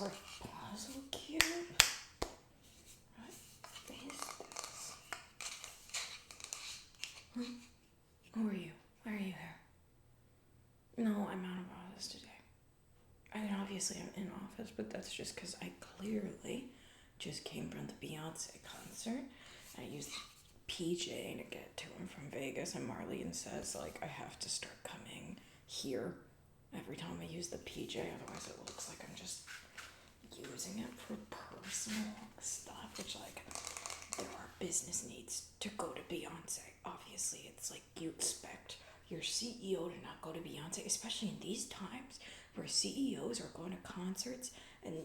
for puzzle cube? What is this? Who are you? Why are you here? No, I'm out of office today. I mean, obviously I'm in office, but that's just because I clearly just came from the Beyonce concert. I used PJ to get to him from Vegas, and Marlene says, like, I have to start coming here every time I use the PJ, otherwise it looks like I'm just using it for personal stuff, which, like, there are business needs to go to Beyonce. Obviously, it's like you expect your CEO to not go to Beyonce, especially in these times where CEOs are going to concerts and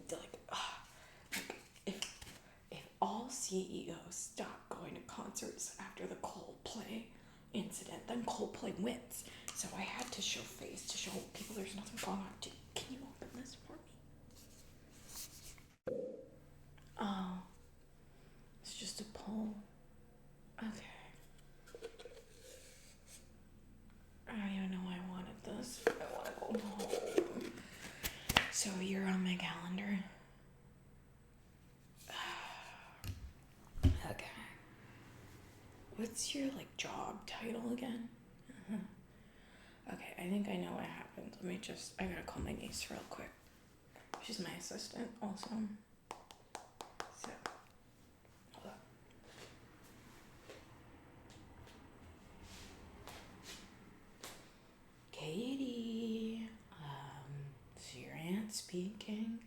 if all CEOs stop going to concerts after the Coldplay incident, then Coldplay wins. So I had to show face to show people there's nothing going on. Can you open this for me? Oh, it's just a poll. Okay. I don't even know why I wanted this. I want to go home. So you're on my calendar. Okay. What's your, like, job title again? Okay, I think I know what happened. I gotta call my niece real quick. She's my assistant also. So, hold up. Katie, so your aunt speaking.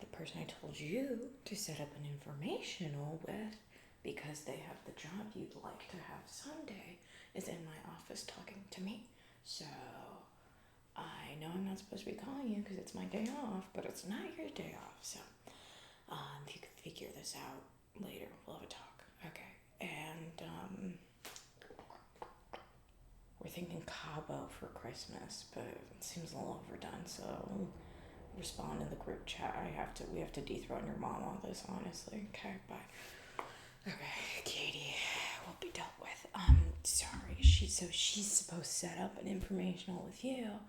The person I told you to set up an informational with, because they have the job you'd like to have Sunday, is in my office talking to me. So I know I'm not supposed to be calling you because it's my day off, but it's not your day off. So if you could figure this out later, we'll have a talk. Okay. And we're thinking Cabo for Christmas, but it seems a little overdone. So respond in the group chat. We have to dethrone your mom on this, honestly. Okay, bye. Okay, Katie will be dealt with. Sorry, she's supposed to set up an informational with you,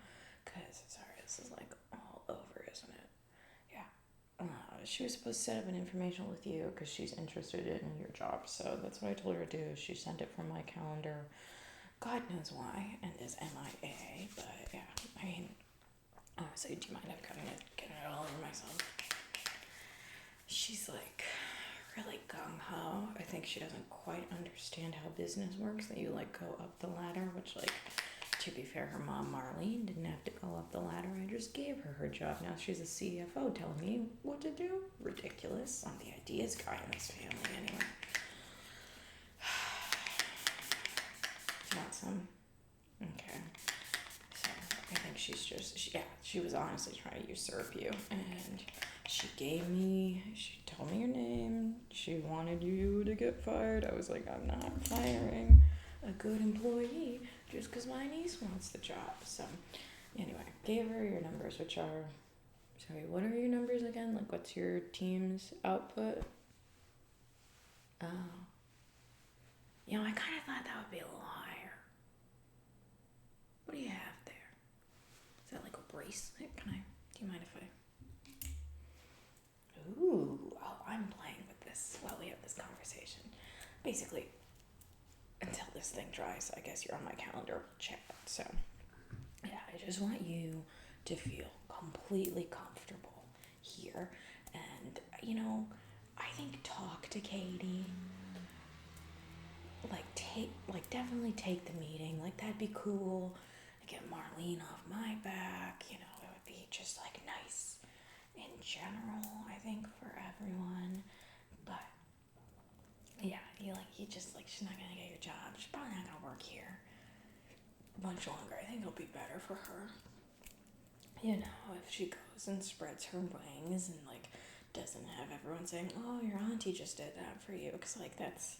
cause sorry, this is like all over, isn't it? Yeah. She was supposed to set up an informational with you because she's interested in your job. So that's what I told her to do. She sent it from my calendar. God knows why, and is MIA. But yeah, I mean, honestly, do you mind getting it all over myself? She's like really gung-ho. I think she doesn't quite understand how business works, that you like go up the ladder, which, like, to be fair, her mom Marlene didn't have to go up the ladder. I just gave her job. Now she's a CFO telling me what to do. Ridiculous. I'm the ideas guy in this family anyway. Want some? Okay. So I think she was honestly trying to usurp you, and she told me your name. She wanted you to get fired. I was like, I'm not firing a good employee just because my niece wants the job. So anyway, gave her your numbers, which are, sorry, what are your numbers again? Like, what's your team's output? Oh. You know, I kind of thought that would be a little higher. What do you have there? Is that like a bracelet? Do you mind if I? Ooh, I'm playing with this while we have this conversation. Basically, until this thing dries, I guess you're on my calendar chat. So, yeah, I just want you to feel completely comfortable here. And, I think talk to Katie. Definitely take the meeting. Like, that'd be cool. Get Marlene off my back. It would be just, like, nice in general, I think, for everyone. But yeah, she's not gonna get your job. She's probably not gonna work here much longer. I think it'll be better for her, if she goes and spreads her wings and, like, doesn't have everyone saying, oh, your auntie just did that for you, because, like, that's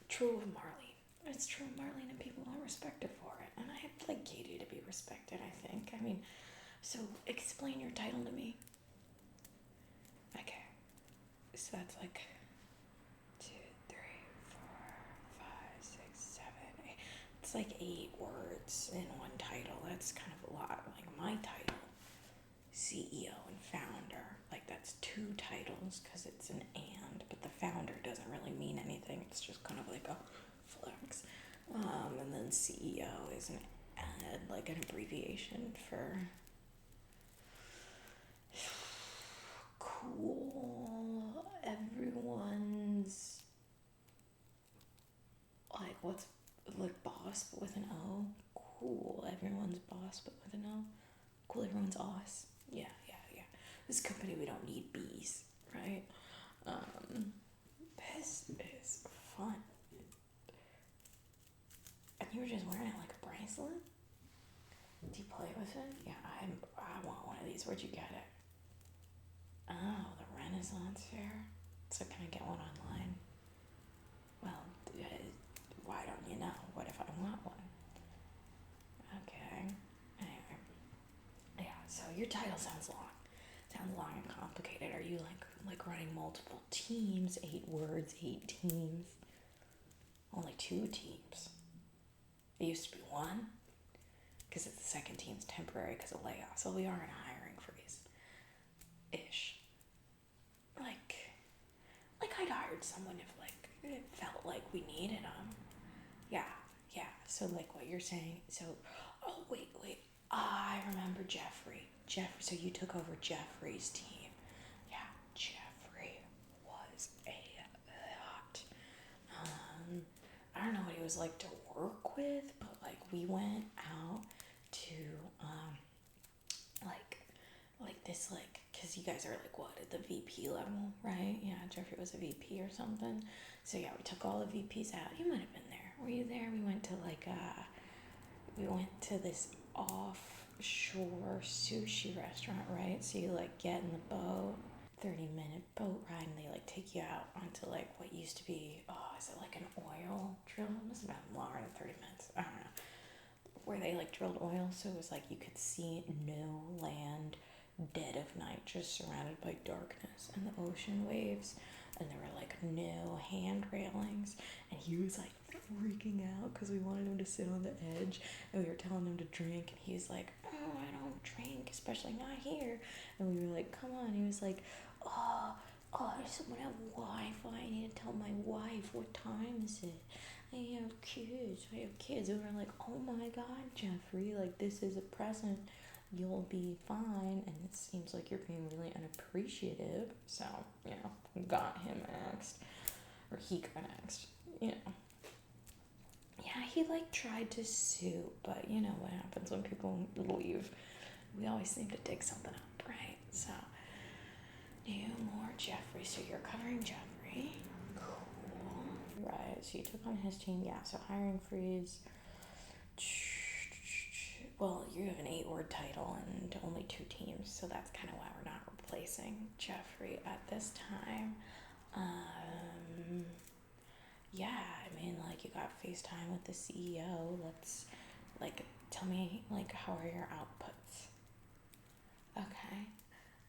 true of Marlene. It's true of Marlene, and people don't respect her for it. And I'd like Katie to be respected, I think. I mean, so explain your title to me. Okay. So that's like 2, 3, 4, 5, 6, 7, 8. It's like 8 words in one title. That's kind of a lot. Like my title, CEO and two titles because it's an and, but the founder doesn't really mean anything. It's just kind of like a flex. And then CEO is like an abbreviation for cool. Everyone's like, what's like boss but with an O? Cool. Everyone's boss but with an O. Cool. Everyone's boss. Yeah. This company, we don't need B's, right? This is fun. And you were just wearing it like a bracelet? Do you play with it? Yeah, I want one of these. Where'd you get it? Oh, the Renaissance Fair. So can I get one online? Well, why don't you know? What if I want one? Okay. Anyway. Yeah, so your title sounds long. Sounds long and complicated. Are you like running multiple teams? 8 words, 8 teams? Only 2 teams. It used to be 1. Because the second team's temporary because of layoffs. So we are in a hiring freeze. Ish. Like I'd hired someone if it felt like we needed them. Yeah. So like what you're saying. So, oh wait. I remember Jeffrey. So you took over Jeffrey's team. Yeah, Jeffrey was a lot. I don't know what he was like to work with, but like we went out to like this, like, because you guys are like what, at the VP level, right? Yeah, Jeffrey was a VP or something. So yeah, we took all the VPs out. You might have been there. Were you there? We went to this offshore sushi restaurant, right? So you like get in the boat, 30-minute boat ride, and they like take you out onto like what used to be, is it like an oil drill? It must have been longer than 30 minutes. I don't know. Where they like drilled oil, so it was like you could see no land, dead of night, just surrounded by darkness and the ocean waves, and there were like no hand railings, and he was like freaking out because we wanted him to sit on the edge, and we were telling him to drink, and he was like, oh, I don't drink, especially not here. And we were like, come on. He was like, does someone have Wi-Fi? I need to tell my wife, what time is it? I have kids. And we were like, oh my God, Jeffrey, like this is a present. You'll be fine. And it seems like you're being really unappreciative. So, got him axed. Or he got axed, Yeah, he like tried to sue, but you know what happens when people leave. We always seem to dig something up, right? So, more Jeffrey. So you're covering Jeffrey. Cool. Right, so you took on his team. Yeah, so hiring freeze. Well, you have an 8-word title and only 2 teams, so that's kind of why we're not replacing Jeffrey at this time. Yeah, I mean, like, you got FaceTime with the CEO. Let's, like, tell me, like, how are your outputs? Okay.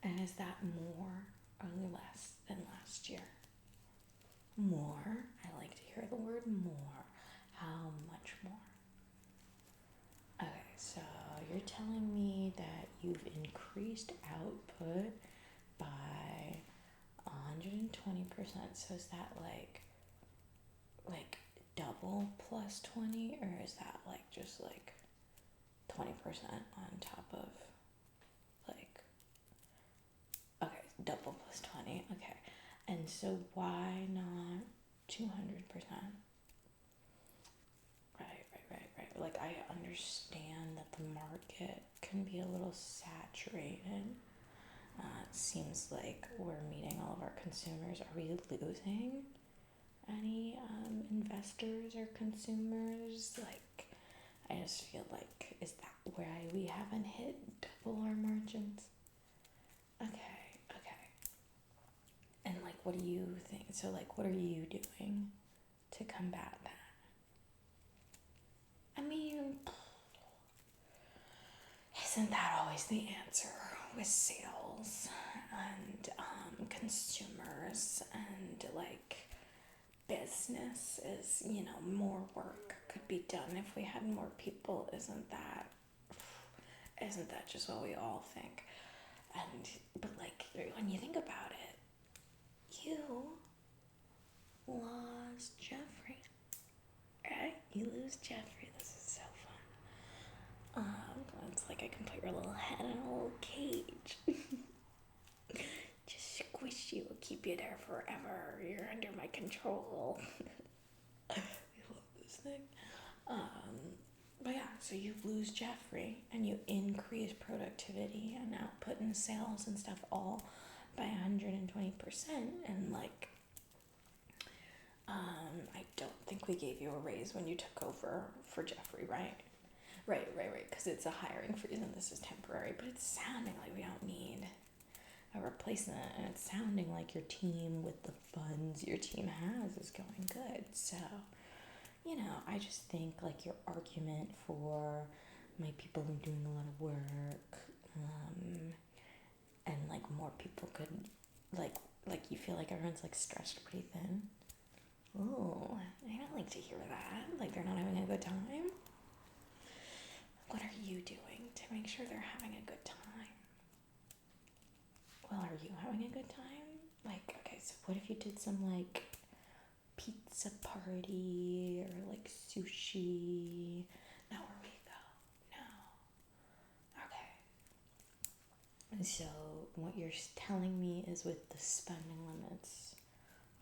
And is that more or less than last year? More. I like to hear the word more. How much more? Okay, so you're telling me that you've increased output by 120%. So is that like double plus 20, or is that like just like 20% on top of like, okay, double plus 20, okay. And so why not 200%? Right. Like, I understand that the market can be a little saturated. It seems like we're meeting all of our consumers. Are we losing any investors or consumers? Like, I just feel like, is that why we haven't hit double our margins? Okay. And like, what do you think? So like, what are you doing to combat that? I mean, isn't that always the answer with sales and consumers and like business is, more work could be done if we had more people. Isn't that just what we all think? but like, when you think about it, you lost Jeffrey, right? You lose Jeffrey. This is so fun. It's like I can put your little head in a little cage. Just squish you, keep you there forever. You're under my control. I love this thing. But yeah, so you lose Jeffrey and you increase productivity and output and sales and stuff all by 120%. And like, I don't think we gave you a raise when you took over for Jeffrey, right? Right, because it's a hiring freeze and this is temporary, but it's sounding like we don't need a replacement, and it's sounding like your team with the funds your team has is going good. So, I just think like your argument for my people are doing a lot of work, and like more people could, like you feel like everyone's like stretched pretty thin. Oh, I don't like to hear that. Like they're not having a good time. What are you doing to make sure they're having a good time? Well, are you having a good time? Like, okay, so what if you did some like pizza party or like sushi? Not where we go. No. Okay. So what you're telling me is with the spending limits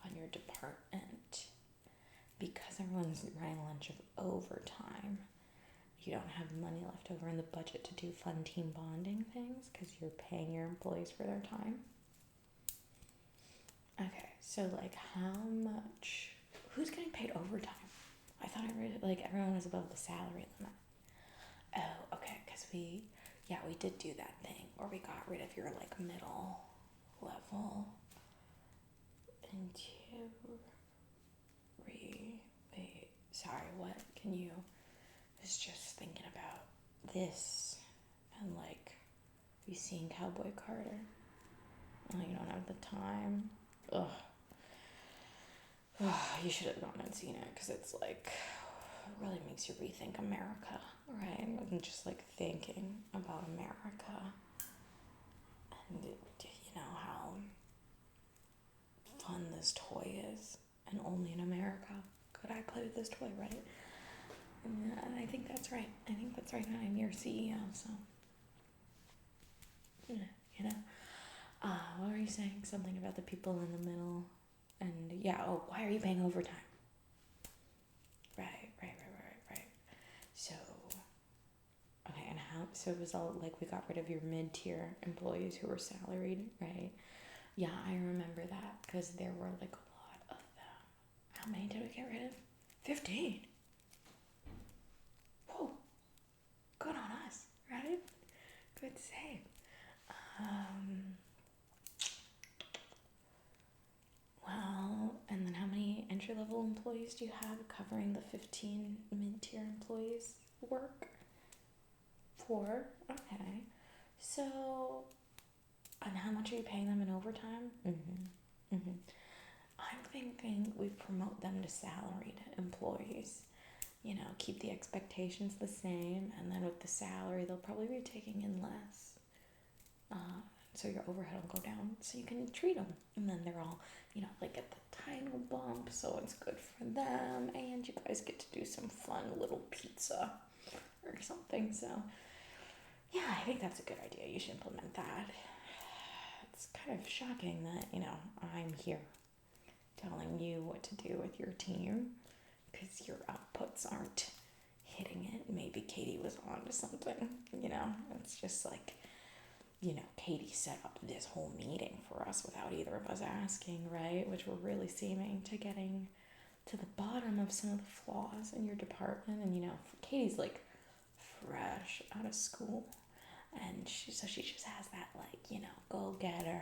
on your department, because everyone's running a bunch of overtime, you don't have money left over in the budget to do fun team bonding things because you're paying your employees for their time. Okay, so like how much, who's getting paid overtime? I thought I read like everyone was above the salary limit. Oh, okay, because we did do that thing where we got rid of your like middle level into wait, sorry, what? Can you, was just thinking about this and like, you seen Cowboy Carter? Oh, you don't have the time. Ugh. You should have gone and seen it because it's like really makes you rethink America, right? And just like thinking about America and how fun this toy is, and only in America could I play with this toy, right? And I think that's right. I'm your CEO, so what were you saying? Something about the people in the middle, and why are you paying overtime? Right. So, okay, and how? So it was all like we got rid of your mid-tier employees who were salaried, right? Yeah, I remember that because there were like a lot of them. How many did we get rid of? 15. Whoa, good on us, right? Good save. Well, and then how many entry-level employees do you have covering the 15 mid-tier employees' work? 4. Okay. So, and how much are you paying them in overtime? I'm thinking we promote them to salaried employees. Keep the expectations the same, and then with the salary, they'll probably be taking in less. So your overhead will go down, so you can treat them, and then they're all, like get the title bump, so it's good for them, and you guys get to do some fun little pizza or something. So yeah, I think that's a good idea. You should implement that. It's kind of shocking that I'm here telling you what to do with your team because your outputs aren't hitting it. Maybe Katie was on to something. It's just like, Katie set up this whole meeting for us without either of us asking, right? Which we're really seeming to getting to the bottom of some of the flaws in your department. And, Katie's like fresh out of school. And she just has that like, go-getter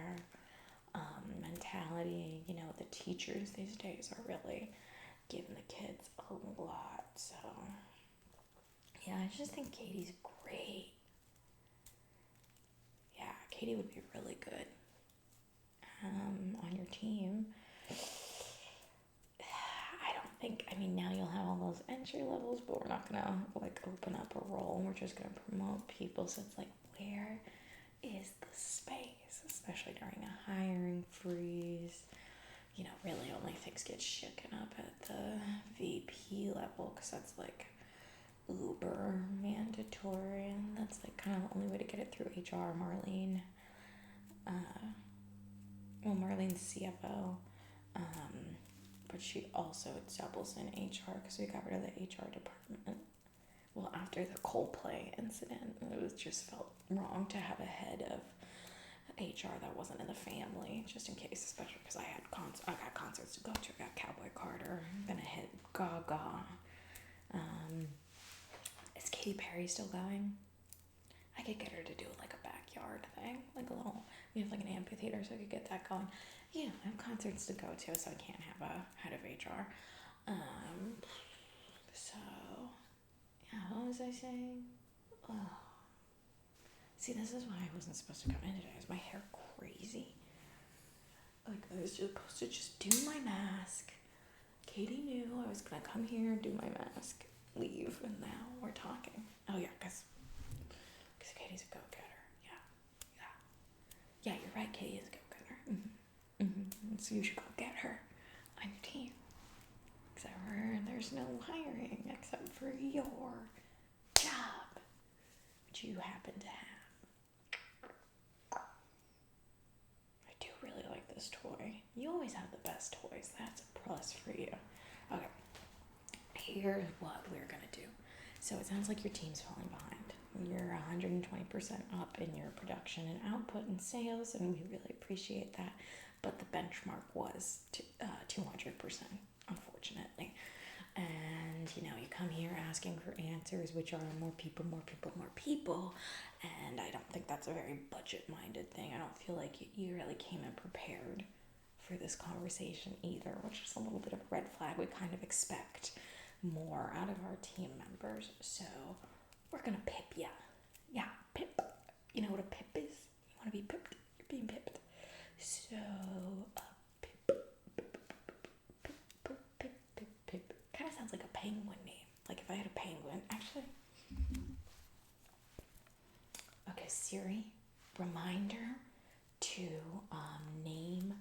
mentality. The teachers these days are really giving the kids a lot. So, yeah, I just think Katie's great. Yeah, Katie would be really good on your team. Now you'll have all those entry levels, but we're not gonna like open up a role. We're just gonna promote people. So it's like, where is the space? especially during a hiring freeze. You know, really only things get shaken up at the VP level because that's like uber mandatory, and that's like kind of the only way to get it through HR. Marlene's CFO, but she also doubles in HR because we got rid of the HR department. Well, after the Coldplay incident, it was just felt wrong to have a head of HR that wasn't in the family, just in case, especially because I got concerts to go to. I got Cowboy Carter, gonna hit Gaga. Is Katy Perry still going? I could get her to do like a backyard thing, like a little, we have like an amphitheater, so I could get that going. Yeah, I have concerts to go to, so I can't have a head of HR. So, yeah, what was I saying? Oh. See, this is why I wasn't supposed to come in today. Is my hair crazy? Like, I was supposed to just do my mask. Katie knew I was gonna come here, do my mask, leave, and now we're talking. Oh yeah, because Katie's a go-getter. Yeah, you're right. Katie is a go-getter. So you should go get her on your team. Except for there's no hiring except for your job, which you happen to have. I do really like this toy. You always have the best toys. That's a plus for you. Okay, here's what we're gonna do. So it sounds like your team's falling behind. You're 120% up in your production and output and sales, and we really appreciate that. But the benchmark was 200%, unfortunately. And, you know, you come here asking for answers, which are more people. And I don't think that's a very budget-minded thing. I don't feel like you really came in prepared for this conversation either, which is a little bit of a red flag. We kind of expect more out of our team members. So we're going to pip ya. Yeah, pip. You know what a pip is? You want to be pipped? You're being pipped. So, pip. Kind of sounds like a penguin name. Like if I had a penguin, actually. Okay, Siri, reminder to name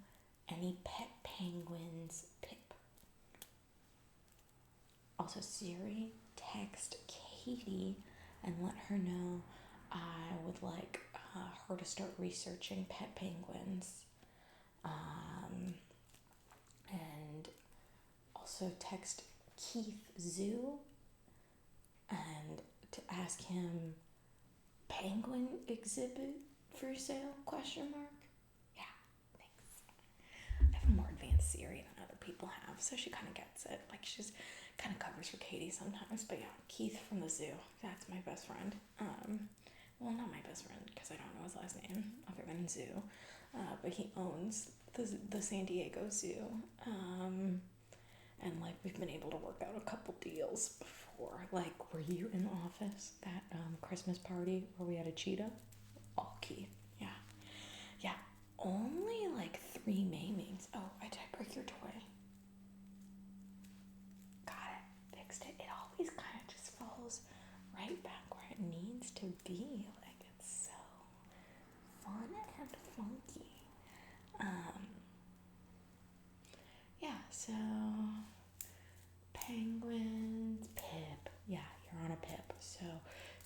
any pet penguins Pip. Also, Siri, text Katie and let her know I would like her to start researching pet penguins. And also text Keith Zoo and to ask him penguin exhibit for sale, ? Yeah, thanks. I have a more advanced Siri than other people have, so she kind of gets it. Like, she's kind of covers for Katie sometimes. But yeah, Keith from the zoo, that's my best friend. Well, not my best friend, because I don't know his last name other than Zoo. But he owns the San Diego Zoo. And like, we've been able to work out a couple deals before. Like, were you in the office that Christmas party where we had a cheetah? All Keith. Yeah. Only like 3 maimings. Oh, did I break your toy? Got it. Fixed it. It always kind of just falls right back where it needs to be. Like, it's so fun and funky. Yeah, so penguins, Pip. Yeah, you're on a Pip. So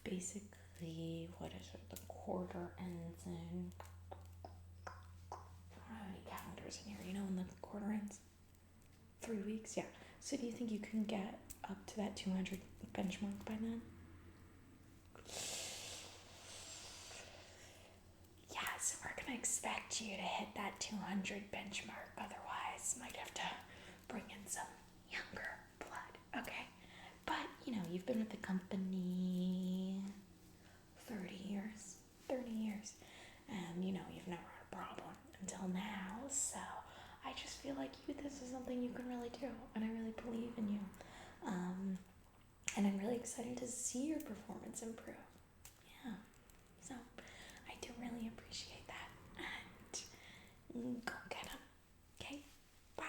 basically, what is it? The quarter ends in, I don't have any calendars in here. You know when the quarter ends? 3 weeks? Yeah. So do you think you can get up to that 200 benchmark by then? Yeah, so we're going to expect you to hit that 200 benchmark. Otherwise, might have to bring in some younger blood. Okay. But, you know, you've been with the company 30 years. And, you know, you've never had a problem until now. So I just feel like this is something you can really do. And I really believe in you. And I'm really excited to see your performance improve. Yeah. So I do really appreciate that. And go get them. Okay? Bye.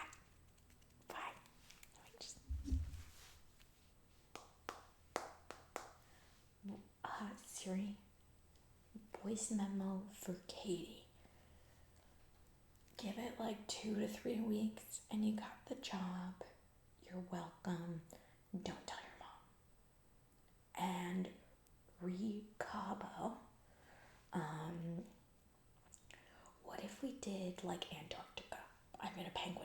Siri, voice memo for Katie. give it like 2 to 3 weeks and you got the job. You're welcome. Don't tell your mom. And Cabo, what if we did like Antarctica? I'm in a penguin